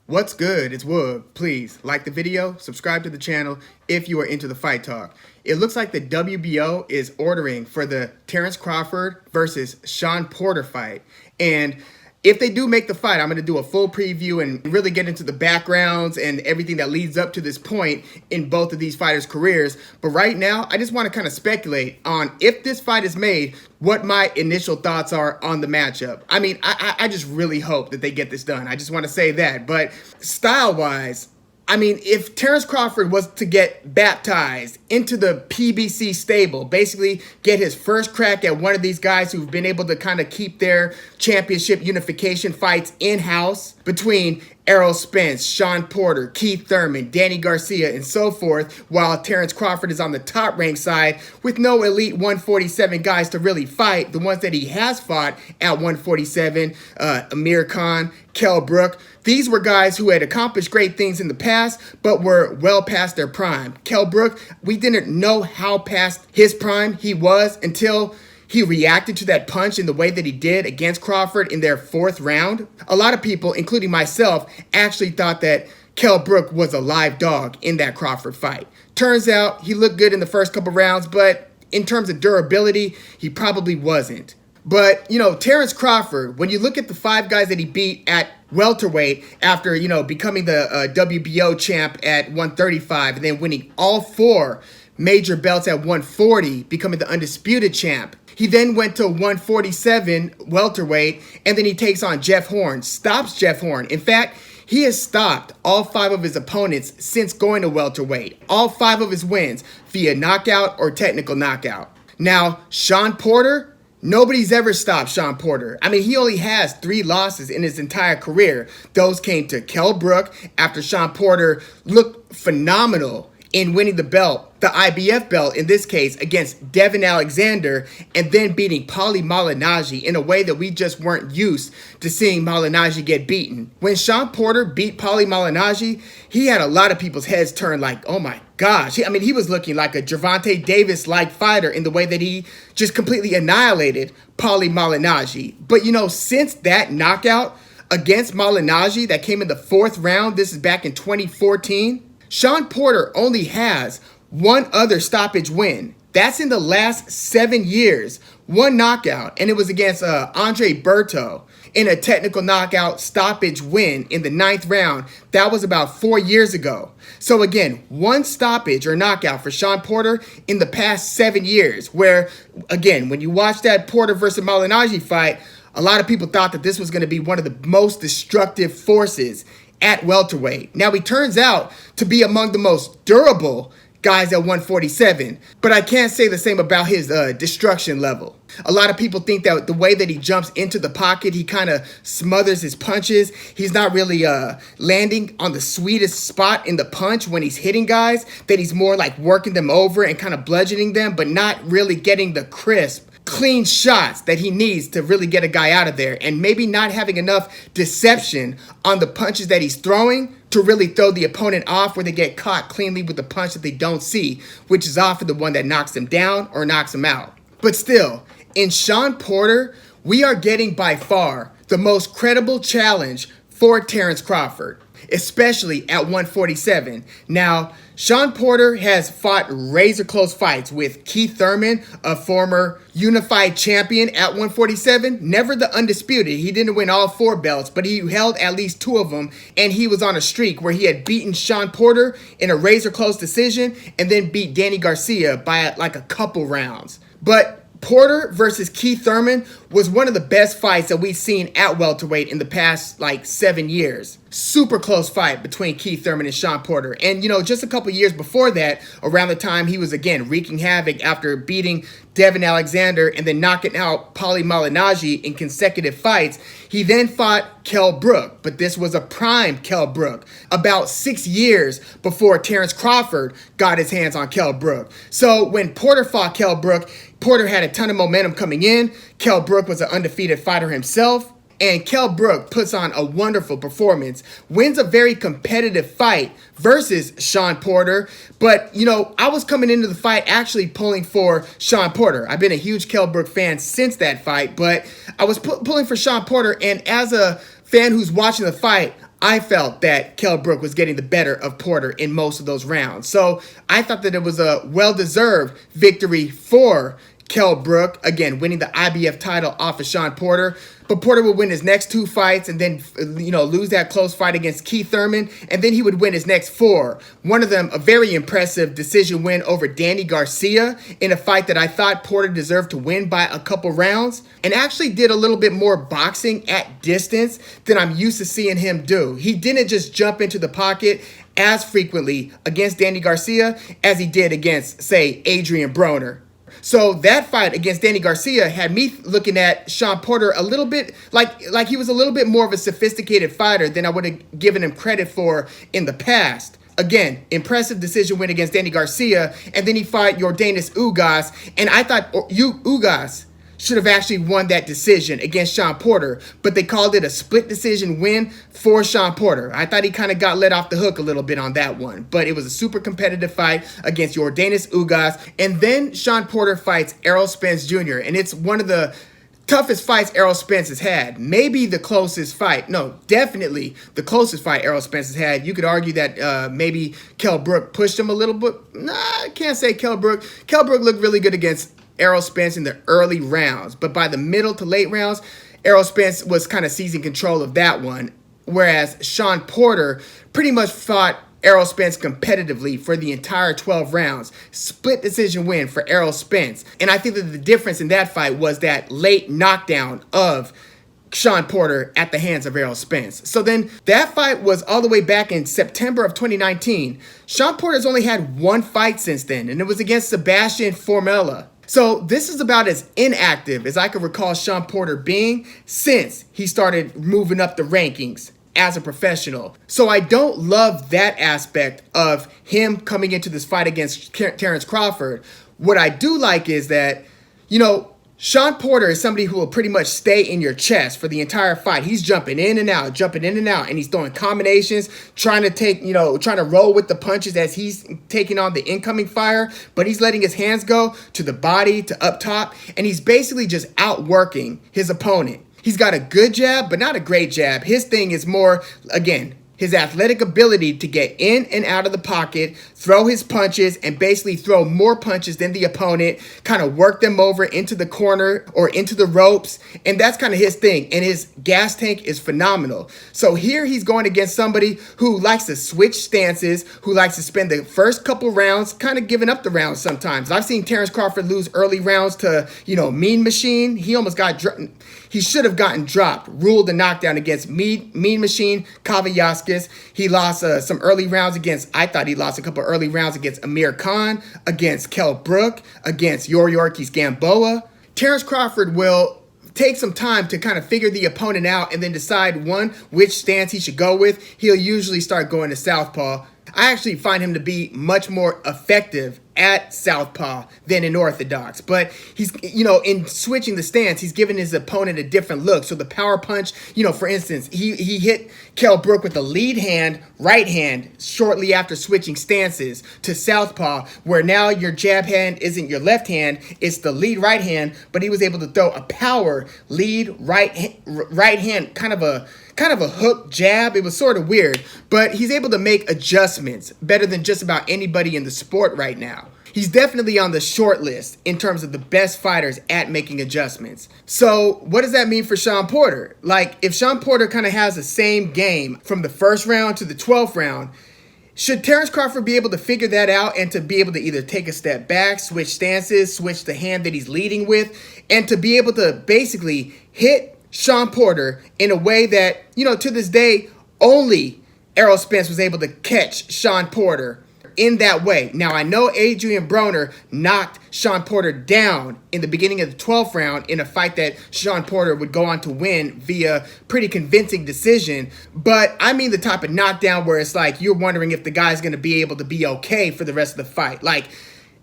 What's good? It's Woog. Please like the video, subscribe to the channel if you are into the fight talk. It looks like the WBO is ordering for the Terence Crawford versus Shawn Porter fight. And if they do make the fight, I'm going to do a full preview and really get into the backgrounds and everything that leads up to this point in both of these fighters' careers. But right now, I just want to kind of speculate on if this fight is made, what my initial thoughts are on the matchup. I mean, I just really hope that they get this done. I just want to say that. But style-wise, I mean, if Terence Crawford was to get baptized into the PBC stable, basically get his first crack at one of these guys who've been able to kind of keep their championship unification fights in-house between Errol Spence, Shawn Porter, Keith Thurman, Danny Garcia, and so forth, while Terence Crawford is on the top rank side with no elite 147 guys to really fight. The ones that he has fought at 147, Amir Khan, Kell Brook, these were guys who had accomplished great things in the past, but were well past their prime. Kell Brook, we didn't know how past his prime he was until he reacted to that punch in the way that he did against Crawford in their fourth round. A lot of people, including myself, actually thought that Kell Brook was a live dog in that Crawford fight. Turns out he looked good in the first couple rounds, but in terms of durability, he probably wasn't. But, you know, Terence Crawford, when you look at the 5 guys that he beat at welterweight after, you know, becoming the WBO champ at 135 and then winning all 4 major belts at 140, becoming the undisputed champ. He then went to 147 welterweight, and then he takes on Jeff Horn, stops Jeff Horn. In fact, he has stopped all 5 of his opponents since going to welterweight. All 5 of his wins via knockout or technical knockout. Now, Shawn Porter, nobody's ever stopped Shawn Porter. I mean, he only has 3 losses in his entire career. Those came to Kell Brook after Shawn Porter looked phenomenal in winning the belt, the IBF belt in this case, against Devin Alexander, and then beating Paulie Malignaggi in a way that we just weren't used to seeing Malignaggi get beaten. When Shawn Porter beat Paulie Malignaggi, he had a lot of people's heads turned like, oh my gosh. I mean, he was looking like a Gervonta Davis-like fighter in the way that he just completely annihilated Paulie Malignaggi. But, you know, since that knockout against Malignaggi that came in the 4th round, this is back in 2014, Shawn Porter only has 1 other stoppage win. That's in the last 7 years. 1 knockout, and it was against Andre Berto in a technical knockout stoppage win in the 9th round. That was about 4 years ago. So again, 1 stoppage or knockout for Shawn Porter in the past 7 years, where, again, when you watch that Porter versus Malignaggi fight, a lot of people thought that this was going to be one of the most destructive forces at welterweight. Now, he turns out to be among the most durable guys at 147, but I can't say the same about his destruction level. A lot of people think that the way that he jumps into the pocket, he kind of smothers his punches. He's not really landing on the sweetest spot in the punch when he's hitting guys, that he's more like working them over and kind of bludgeoning them, but not really getting the crisp, clean shots that he needs to really get a guy out of there, and maybe not having enough deception on the punches that he's throwing to really throw the opponent off where they get caught cleanly with the punch that they don't see, which is often the one that knocks them down or knocks them out. But still, in Shawn Porter, we are getting by far the most credible challenge for Terence Crawford, especially at 147. Now, Shawn Porter has fought razor-close fights with Keith Thurman, a former unified champion at 147, never the undisputed. He didn't win all 4 belts, but he held at least 2 of them, and he was on a streak where he had beaten Shawn Porter in a razor-close decision and then beat Danny Garcia by like a couple rounds. But Porter versus Keith Thurman was one of the best fights that we've seen at welterweight in the past like 7 years. Super close fight between Keith Thurman and Shawn Porter. And, you know, just a couple years before that, around the time he was, again, wreaking havoc after beating Devin Alexander and then knocking out Paulie Malignaggi in consecutive fights, he then fought Kell Brook. But this was a prime Kell Brook, about 6 years before Terence Crawford got his hands on Kell Brook. So when Porter fought Kell Brook, Porter had a ton of momentum coming in. Kell Brook was an undefeated fighter himself. And Kell Brook puts on a wonderful performance, wins a very competitive fight versus Shawn Porter. But, you know, I was coming into the fight actually pulling for Shawn Porter. I've been a huge Kell Brook fan since that fight, but I was pulling for Shawn Porter. And as a fan who's watching the fight, I felt that Kell Brook was getting the better of Porter in most of those rounds. So I thought that it was a well-deserved victory for Kell Brook, again, winning the IBF title off of Shawn Porter. But Porter would win his next 2 fights and then, lose that close fight against Keith Thurman. And then he would win his next 4. One of them, a very impressive decision win over Danny Garcia in a fight that I thought Porter deserved to win by a couple rounds. And actually did a little bit more boxing at distance than I'm used to seeing him do. He didn't just jump into the pocket as frequently against Danny Garcia as he did against, say, Adrian Broner. So that fight against Danny Garcia had me looking at Shawn Porter a little bit like he was a little bit more of a sophisticated fighter than I would have given him credit for in the past. Again, impressive decision win against Danny Garcia, and then he fought Yordenis Ugas, and I thought Ugas should have actually won that decision against Shawn Porter, but they called it a split decision win for Shawn Porter. I thought he kind of got let off the hook a little bit on that one, but it was a super competitive fight against Yordenis Ugas. And then Shawn Porter fights Errol Spence J.r., and it's one of the toughest fights Errol Spence has had. Maybe the closest fight. No, definitely the closest fight Errol Spence has had. You could argue that maybe Kell Brook pushed him a little bit. Nah, I can't say Kell Brook. Kell Brook looked really good against Errol Spence in the early rounds, but by the middle to late rounds, Errol Spence was kind of seizing control of that one, whereas Shawn Porter pretty much fought Errol Spence competitively for the entire 12 rounds. Split decision win for Errol Spence. And I think that the difference in that fight was that late knockdown of Shawn Porter at the hands of Errol Spence. So then that fight was all the way back in September of 2019. Shawn Porter's only had 1 fight since then, and it was against Sebastian Formella. So this is about as inactive as I can recall Shawn Porter being since he started moving up the rankings as a professional. So I don't love that aspect of him coming into this fight against Terence Crawford. What I do like is that, Shawn Porter is somebody who will pretty much stay in your chest for the entire fight. He's jumping in and out, and he's throwing combinations, trying to roll with the punches as he's taking on the incoming fire, but he's letting his hands go to the body, to up top, and he's basically just outworking his opponent. He's got a good jab, but not a great jab. His thing is more, again, his athletic ability to get in and out of the pocket, throw his punches, and basically throw more punches than the opponent, kind of work them over into the corner or into the ropes, and that's kind of his thing, and his gas tank is phenomenal. So here he's going against somebody who likes to switch stances, who likes to spend the first couple rounds kind of giving up the rounds sometimes. I've seen Terence Crawford lose early rounds to, Mean Machine. He almost got he should have gotten dropped, ruled a knockdown against Mean Machine Kavyaskis. He lost some early rounds I thought he lost a couple early rounds against Amir Khan, against Kell Brook, against Yorkis Gamboa. Terence Crawford will take some time to kind of figure the opponent out and then decide, which stance he should go with. He'll usually start going to southpaw. I actually find him to be much more effective at southpaw than in orthodox, but he's, in switching the stance, he's giving his opponent a different look. So the power punch, for instance, he hit Kell Brook with the lead hand, right hand, shortly after switching stances to southpaw, where now your jab hand isn't your left hand, it's the lead right hand, but he was able to throw a power lead right hand, kind of a hook jab. It was sort of weird, but he's able to make adjustments better than just about anybody in the sport right now. He's definitely on the short list in terms of the best fighters at making adjustments. So what does that mean for Shawn Porter? If Shawn Porter kind of has the same game from the first round to the 12th round, should Terence Crawford be able to figure that out and to be able to either take a step back, switch stances, switch the hand that he's leading with, and to be able to basically hit Shawn Porter in a way that, to this day, only Errol Spence was able to catch Shawn Porter in that way. Now, I know Adrian Broner knocked Shawn Porter down in the beginning of the 12th round in a fight that Shawn Porter would go on to win via pretty convincing decision, but I mean the type of knockdown where it's like you're wondering if the guy's going to be able to be okay for the rest of the fight.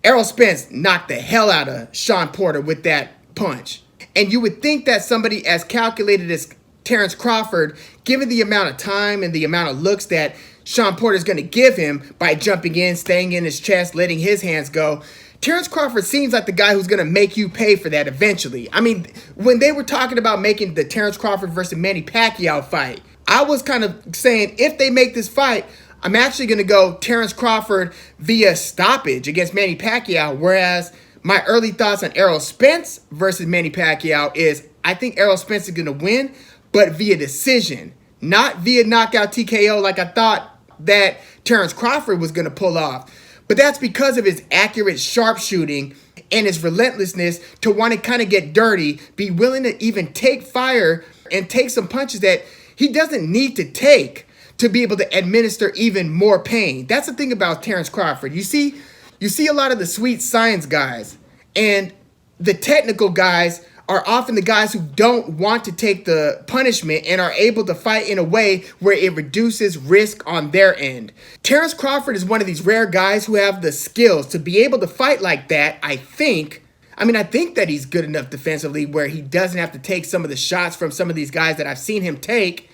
Errol Spence knocked the hell out of Shawn Porter with that punch. And you would think that somebody as calculated as Terence Crawford, given the amount of time and the amount of looks that Shawn Porter is going to give him by jumping in, staying in his chest, letting his hands go, Terence Crawford seems like the guy who's going to make you pay for that eventually. I mean, when they were talking about making the Terence Crawford versus Manny Pacquiao fight, I was kind of saying if they make this fight, I'm actually going to go Terence Crawford via stoppage against Manny Pacquiao, whereas my early thoughts on Errol Spence versus Manny Pacquiao is I think Errol Spence is going to win, but via decision, not via knockout TKO like I thought that Terence Crawford was going to pull off. But that's because of his accurate sharpshooting and his relentlessness to want to kind of get dirty, be willing to even take fire and take some punches that he doesn't need to take to be able to administer even more pain. That's the thing about Terence Crawford. You see a lot of the sweet science guys, and the technical guys are often the guys who don't want to take the punishment and are able to fight in a way where it reduces risk on their end. Terence Crawford is one of these rare guys who have the skills to be able to fight like that, I think that he's good enough defensively where he doesn't have to take some of the shots from some of these guys that I've seen him take.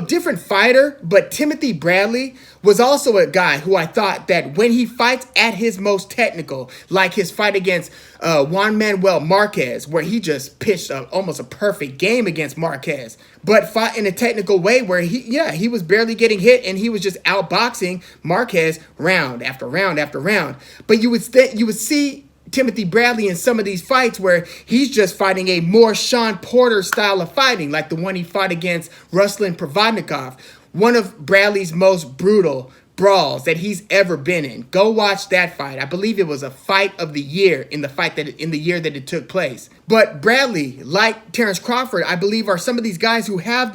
Different fighter, but Timothy Bradley was also a guy who I thought that when he fights at his most technical, like his fight against Juan Manuel Marquez, where he just pitched almost a perfect game against Marquez, but fought in a technical way where he was barely getting hit and he was just outboxing Marquez round after round after round. But you would see Timothy Bradley in some of these fights where he's just fighting a more Shawn Porter style of fighting, like the one he fought against Ruslan Provodnikov, one of Bradley's most brutal brawls that he's ever been in. Go watch that fight. I believe it was a fight of the year in the year that it took place. But Bradley, like Terence Crawford, I believe are some of these guys who have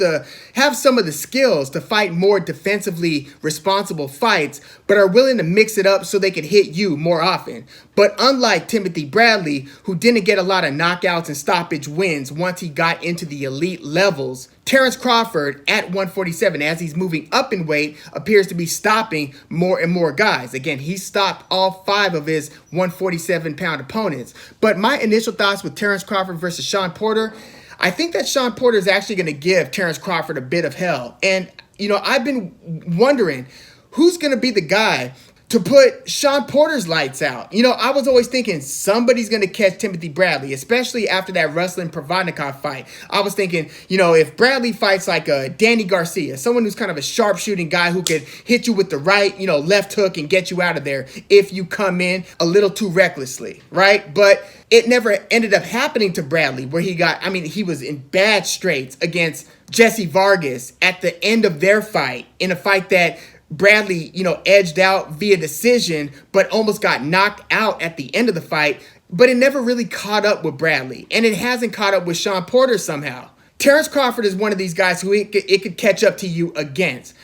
some of the skills to fight more defensively responsible fights, but are willing to mix it up so they can hit you more often. But unlike Timothy Bradley, who didn't get a lot of knockouts and stoppage wins once he got into the elite levels, Terence Crawford at 147, as he's moving up in weight, appears to be stopping more and more guys. Again, he stopped all 5 of his 147-pound opponents. But my initial thoughts with Terence Crawford versus Shawn Porter, I think that Shawn Porter is actually going to give Terence Crawford a bit of hell. And, I've been wondering who's going to be the guy to put Shawn Porter's lights out. I was always thinking somebody's going to catch Timothy Bradley, especially after that Ruslan Provodnikov fight. I was thinking, if Bradley fights like a Danny Garcia, someone who's kind of a sharpshooting guy who could hit you with the right, left hook and get you out of there if you come in a little too recklessly, right? But it never ended up happening to Bradley where he was in bad straits against Jesse Vargas at the end of their fight, in a fight that Bradley, edged out via decision, but almost got knocked out at the end of the fight. But it never really caught up with Bradley. And it hasn't caught up with Shawn Porter somehow. Terence Crawford is one of these guys who it could catch up to you against.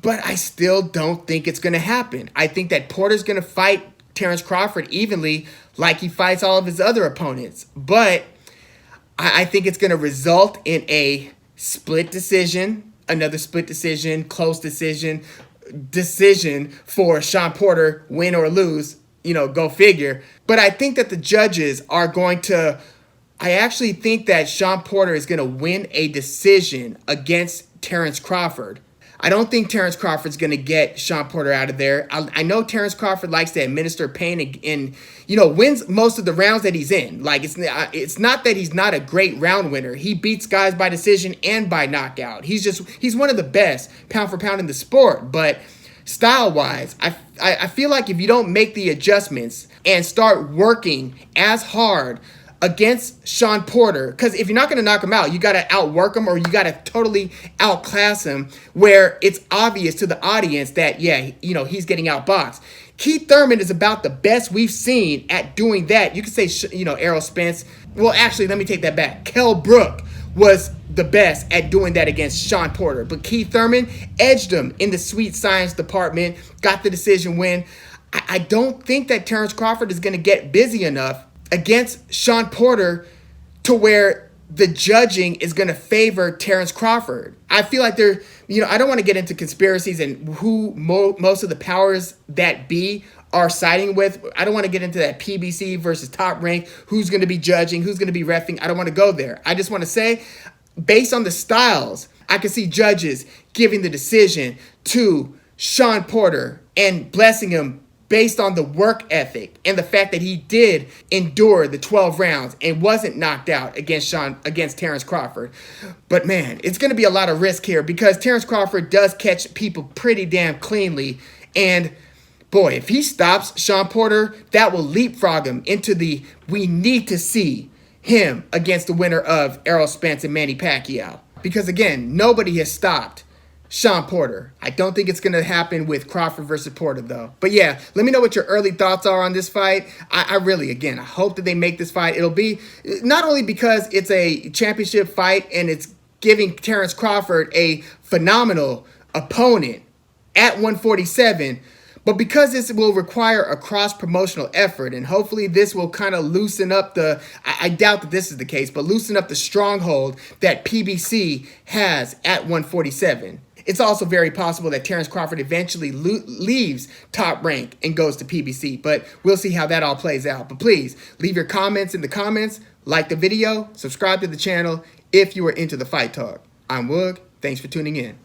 But I still don't think it's going to happen. I think that Porter's going to fight Terence Crawford evenly like he fights all of his other opponents. But I think it's going to result in a split decision, another split decision, close decision for Shawn Porter, win or lose, go figure. But I think that the judges are going to, I actually think that Shawn Porter is going to win a decision against Terence Crawford. I don't think Terence Crawford's going to get Shawn Porter out of there. I know Terence Crawford likes to administer pain and wins most of the rounds that he's in. Like, it's not that he's not a great round winner. He beats guys by decision and by knockout. He's one of the best pound for pound in the sport. But style-wise, I feel like if you don't make the adjustments and start working as hard against Shawn Porter, because if you're not going to knock him out, you got to outwork him or you got to totally outclass him where it's obvious to the audience that, he's getting outboxed. Keith Thurman is about the best we've seen at doing that. You could say, Errol Spence. Well, actually, let me take that back. Kell Brook was the best at doing that against Shawn Porter. But Keith Thurman edged him in the sweet science department, got the decision win. I don't think that Terence Crawford is going to get busy enough against Shawn Porter to where the judging is going to favor Terence Crawford. I feel like I don't want to get into conspiracies and who most of the powers that be are siding with. I don't want to get into that PBC versus Top Rank, who's going to be judging, who's going to be reffing. I don't want to go there. I just want to say, based on the styles, I can see judges giving the decision to Shawn Porter and blessing him based on the work ethic and the fact that he did endure the 12 rounds and wasn't knocked out against Terence Crawford. But man, it's going to be a lot of risk here because Terence Crawford does catch people pretty damn cleanly. And boy, if he stops Shawn Porter, that will leapfrog him into the we need to see him against the winner of Errol Spence and Manny Pacquiao. Because again, nobody has stopped Shawn Porter. I don't think it's going to happen with Crawford versus Porter, though. But yeah, let me know what your early thoughts are on this fight. I really, again, I hope that they make this fight. It'll be not only because it's a championship fight and it's giving Terence Crawford a phenomenal opponent at 147, but because this will require a cross-promotional effort, and hopefully this will kind of loosen up I doubt that this is the case, but loosen up the stronghold that PBC has at 147. It's also very possible that Terence Crawford eventually leaves Top Rank and goes to PBC, but we'll see how that all plays out. But please, leave your comments in the comments, like the video, subscribe to the channel if you are into the fight talk. I'm Woog. Thanks for tuning in.